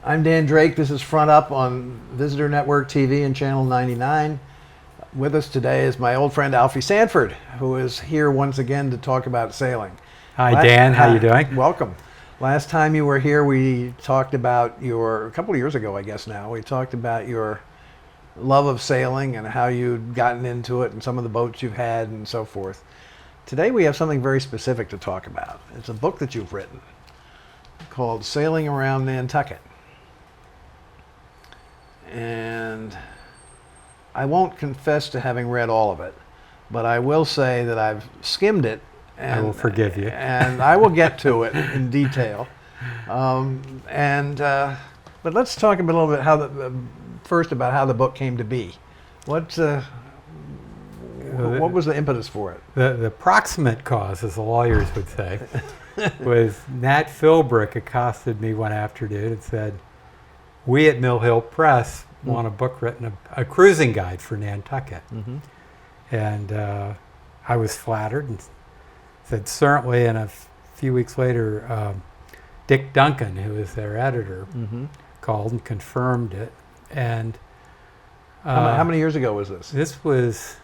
I'm Dan Drake. This is Front Up on Visitor Network TV and Channel 99. With us today is my old friend Alfie Sanford, who is here once again to talk about sailing. Hi, Dan. How you doing? Welcome. Last time you were here, we talked about a couple of years ago, I guess now, we talked about your love of sailing and how you'd gotten into it and some of the boats you've had and so forth. Today we have something very specific to talk about. It's a book that you've written called Sailing Around Nantucket. And I won't confess to having read all of it, but I will say that I've skimmed it. And, I will forgive you. And I will get to it in detail. But let's talk a little bit first about how the book came to be. What was the impetus for it? The proximate cause, as the lawyers would say, was Nat Philbrick accosted me one afternoon and said, "We at Mill Hill Press want a book written, a cruising guide for Nantucket." Mm-hmm. And I was flattered and said, certainly. And a few weeks later, Dick Duncan, who is their editor, called and confirmed it. And how many years ago was this? This is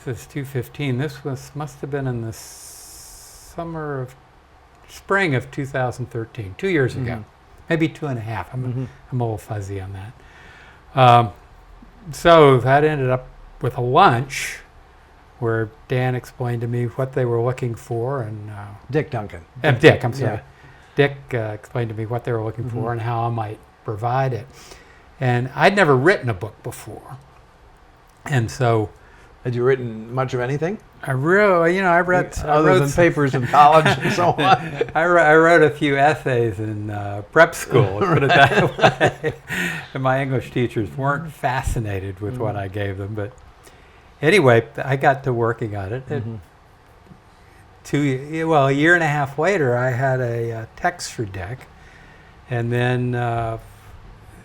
2015. Must have been in the spring of 2013, 2 years ago. Maybe 2.5. I'm a little fuzzy on that. So that ended up with a lunch where Dan explained to me what they were looking for, and Dick Duncan. Dick, I'm sorry. Yeah. Dick explained to me what they were looking for and how I might provide it. And I'd never written a book before, and so. Had you written much of anything? I wrote other than papers in college and so on. I wrote a few essays in prep school, put it that way. And my English teachers weren't fascinated with what I gave them. But anyway, I got to working on it. A year and a half later, I had a text for Dick. And then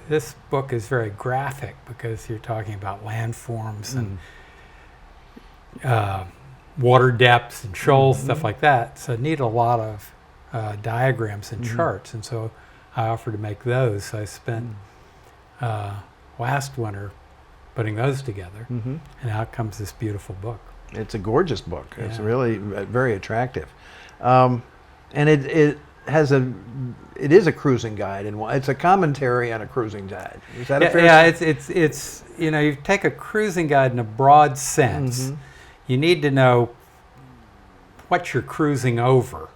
this book is very graphic because you're talking about landforms and water depths and shoals, stuff like that. So I need a lot of diagrams and charts, and so I offered to make those. So I spent last winter putting those together, and out comes this beautiful book. It's a gorgeous book. Yeah. It's really very attractive, and it is a cruising guide, and it's a commentary on a cruising guide. Is that a fair? Yeah, it's you take a cruising guide in a broad sense. You need to know what you're cruising over.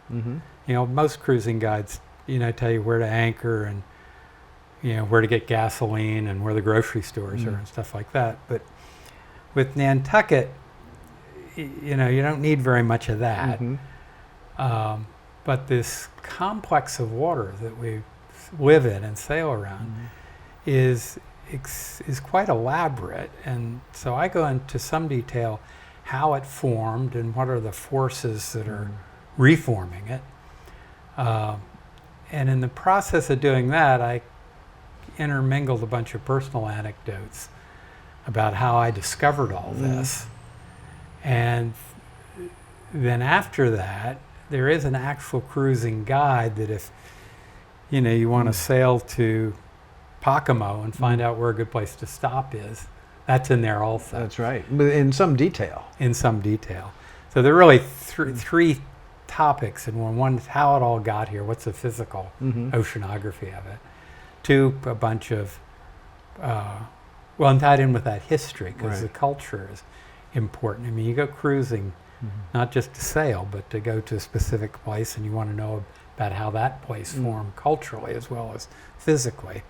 Most cruising guides, tell you where to anchor and, where to get gasoline and where the grocery stores are and stuff like that. But with Nantucket, you don't need very much of that. But this complex of water that we live in and sail around is quite elaborate. And so I go into some detail how it formed and what are the forces that are reforming it. And in the process of doing that, I intermingled a bunch of personal anecdotes about how I discovered all this. And then after that, there is an actual cruising guide that if you want to sail to Pocomo and find out where a good place to stop is, that's in there also. That's right, but in some detail. So there are really three topics, and one is how it all got here, what's the physical oceanography of it. Two, a bunch of, and tied in with that history, because the culture is important. I mean, you go cruising, not just to sail, but to go to a specific place, and you want to know about how that place formed culturally as well as physically.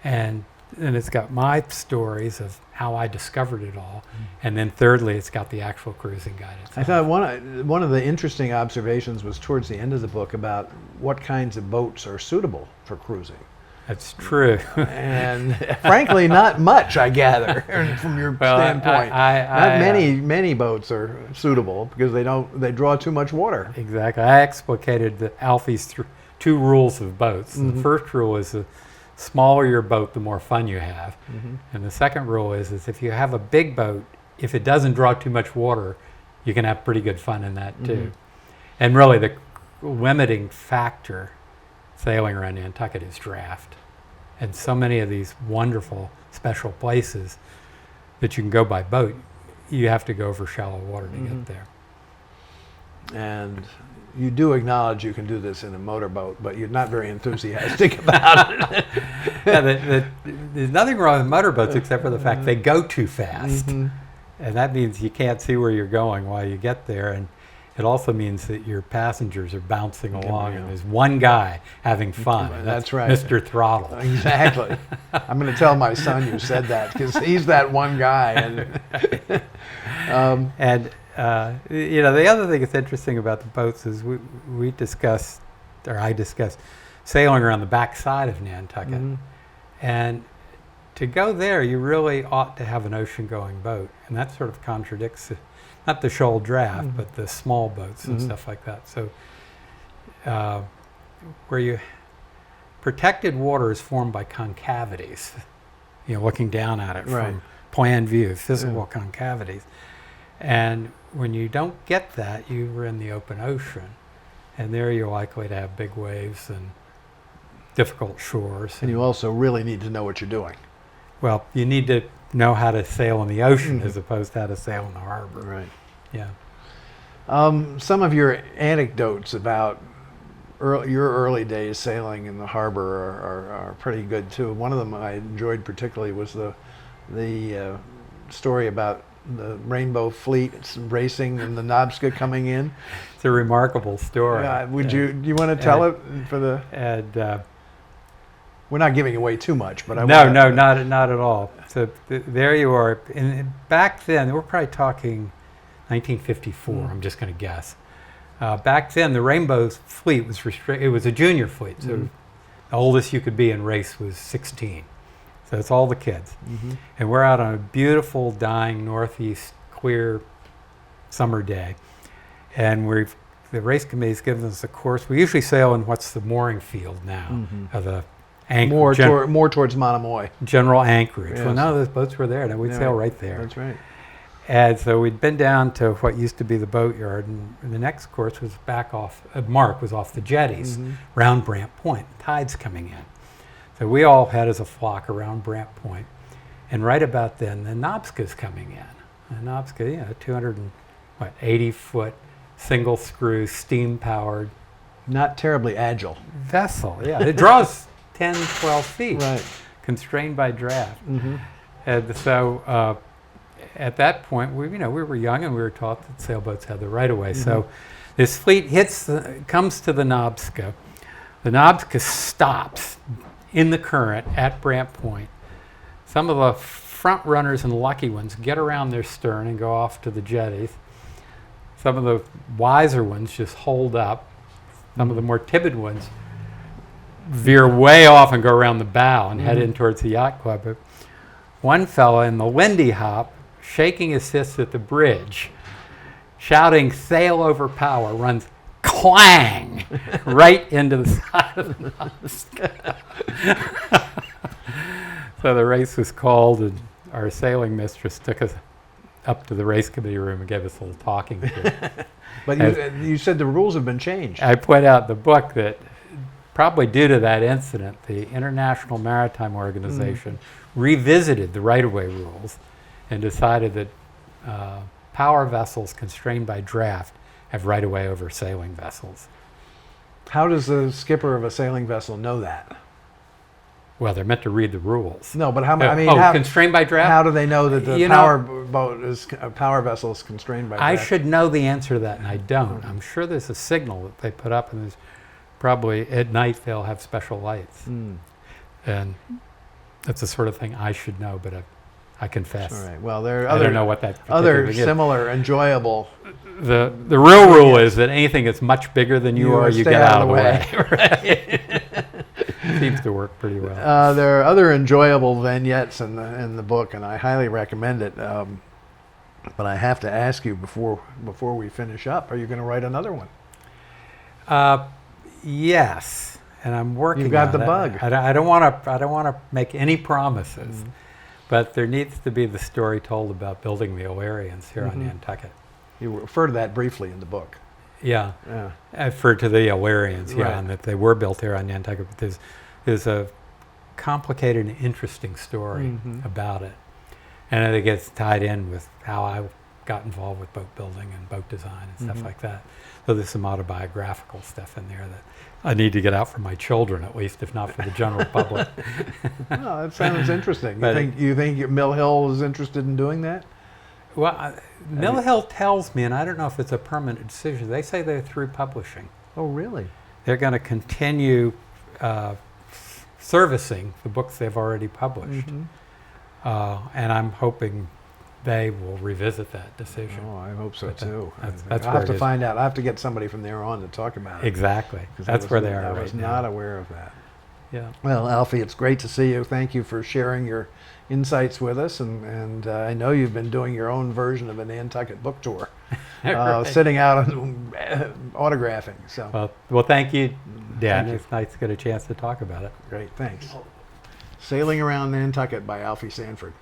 And it's got my stories of how I discovered it all. And then thirdly, it's got the actual cruising guide itself. I thought one of the interesting observations was towards the end of the book about what kinds of boats are suitable for cruising. That's true. And frankly, not much, I gather, from your standpoint. Not many boats are suitable because they draw too much water. Exactly. I explicated Alfie's two rules of boats. The first rule is the smaller your boat, the more fun you have. And the second rule is if you have a big boat, if it doesn't draw too much water, you can have pretty good fun in that too. And really the limiting factor sailing around Nantucket is draft. And so many of these wonderful special places that you can go by boat, you have to go over shallow water to get there. And you do acknowledge you can do this in a motorboat, but you're not very enthusiastic about it. There's nothing wrong with motorboats except for the fact they go too fast. And that means you can't see where you're going while you get there. And it also means that your passengers are bouncing along and there's one guy having fun. And that's right. Mr. Throttle. Exactly. I'm going to tell my son you said that because he's that one guy. And, the other thing that's interesting about the boats is I discussed sailing around the backside of Nantucket. And to go there, you really ought to have an ocean-going boat. And that sort of contradicts not the shoal draft, but the small boats and stuff like that. So protected water is formed by concavities, looking down at it from plan view, physical concavities. And when you don't get that, you're in the open ocean. And there you're likely to have big waves and difficult shores. And you also really need to know what you're doing. Well, you need to know how to sail in the ocean as opposed to how to sail in the harbor. Right. Yeah. Some of your anecdotes about your early days sailing in the harbor are pretty good too. One of them I enjoyed particularly was the story about the Rainbow Fleet racing and the Nobska coming in. It's a remarkable story. Do you want to tell it for the? And we're not giving away too much, but not at all. So there you are. And back then, we're probably talking 1954. I'm just going to guess. Back then, the Rainbow's fleet was restricted. It was a junior fleet, so the oldest you could be in race was 16. So it's all the kids. And we're out on a beautiful, dying northeast, clear summer day. And the race committee's given us a course. We usually sail in what's the mooring field now, of the more towards Monomoy. General anchorage. Yes. Well, none of those boats were there. We'd sail right there. That's right. And so we'd been down to what used to be the boatyard, and the next course was back off, Mark was off the jetties, round Brant Point, tide's coming in. So we all head as a flock around Brant Point, and right about then, the Nobska's coming in. The Nobska, 280-foot, single screw, steam-powered. Not terribly agile. Vessel, yeah. It draws 10, 12 feet, right. Constrained by draft. And so at that point, we were young and we were taught that sailboats had the right-of-way. So this fleet comes to the Nobska. The Nobska stops in the current at Brant Point. Some of the front runners and lucky ones get around their stern and go off to the jetties. Some of the wiser ones just hold up. Some of the more timid ones veer way off and go around the bow and head in towards the yacht club. But one fellow in the Lindy Hop, shaking his fist at the bridge, shouting "sail over power," runs clang right into the side of the Nobska. So the race was called, and our sailing mistress took us up to the race committee room and gave us a little talking to. But you said the rules have been changed. I point out in the book that probably due to that incident, the International Maritime Organization revisited the right-of-way rules and decided that power vessels constrained by draft have right-of-way over sailing vessels. How does the skipper of a sailing vessel know that? Well, they're meant to read the rules. No, but constrained by draft? How do they know that the power vessel is constrained by draft? I should know the answer to that, and I don't. I'm sure there's a signal that they put up, and there's probably at night they'll have special lights. And that's the sort of thing I should know, but I confess. All right. Well, there are I don't know what that other similar enjoyable. The real rule is that anything that's much bigger than you are, you get out of the way. Seems to work pretty well. There are other enjoyable vignettes in the book, and I highly recommend it. But I have to ask you before we finish up: are you going to write another one? Yes, and I'm working. You've got on the it. bug. I don't want to make any promises, but there needs to be the story told about building the O'Learyans here on Nantucket. You refer to that briefly in the book. Yeah. Yeah. For to the Illyrians, yeah, Right. and that they were built here on Nantucket. But there's a complicated and interesting story Mhm. about it, and it gets tied in with how I got involved with boat building and boat design and stuff Mhm. like that. So there's some autobiographical stuff in there that I need to get out for my children, at least, if not for the general public. Well, that sounds interesting. But You think Mill Hill is interested in doing that? Well, Mill Hill tells me, and I don't know if it's a permanent decision, they say they're through publishing. Oh, really? They're going to continue servicing the books they've already published. Mhm. And I'm hoping they will revisit that decision. Oh, I hope so But too. that's I'll where have it to is. find out. I'll have to get somebody from there on to talk about it. Exactly. 'Cause That's where they are I right was now. not aware of that. Yeah. Well, Alfie, it's great to see you. Thank you for sharing your insights with us. And I know you've been doing your own version of a Nantucket book tour, Right. sitting out and autographing. So Well, thank you, Dan. Thank you. It's nice to get a chance to talk about it. great. Thanks. Sailing Around Nantucket by Alfie Sanford.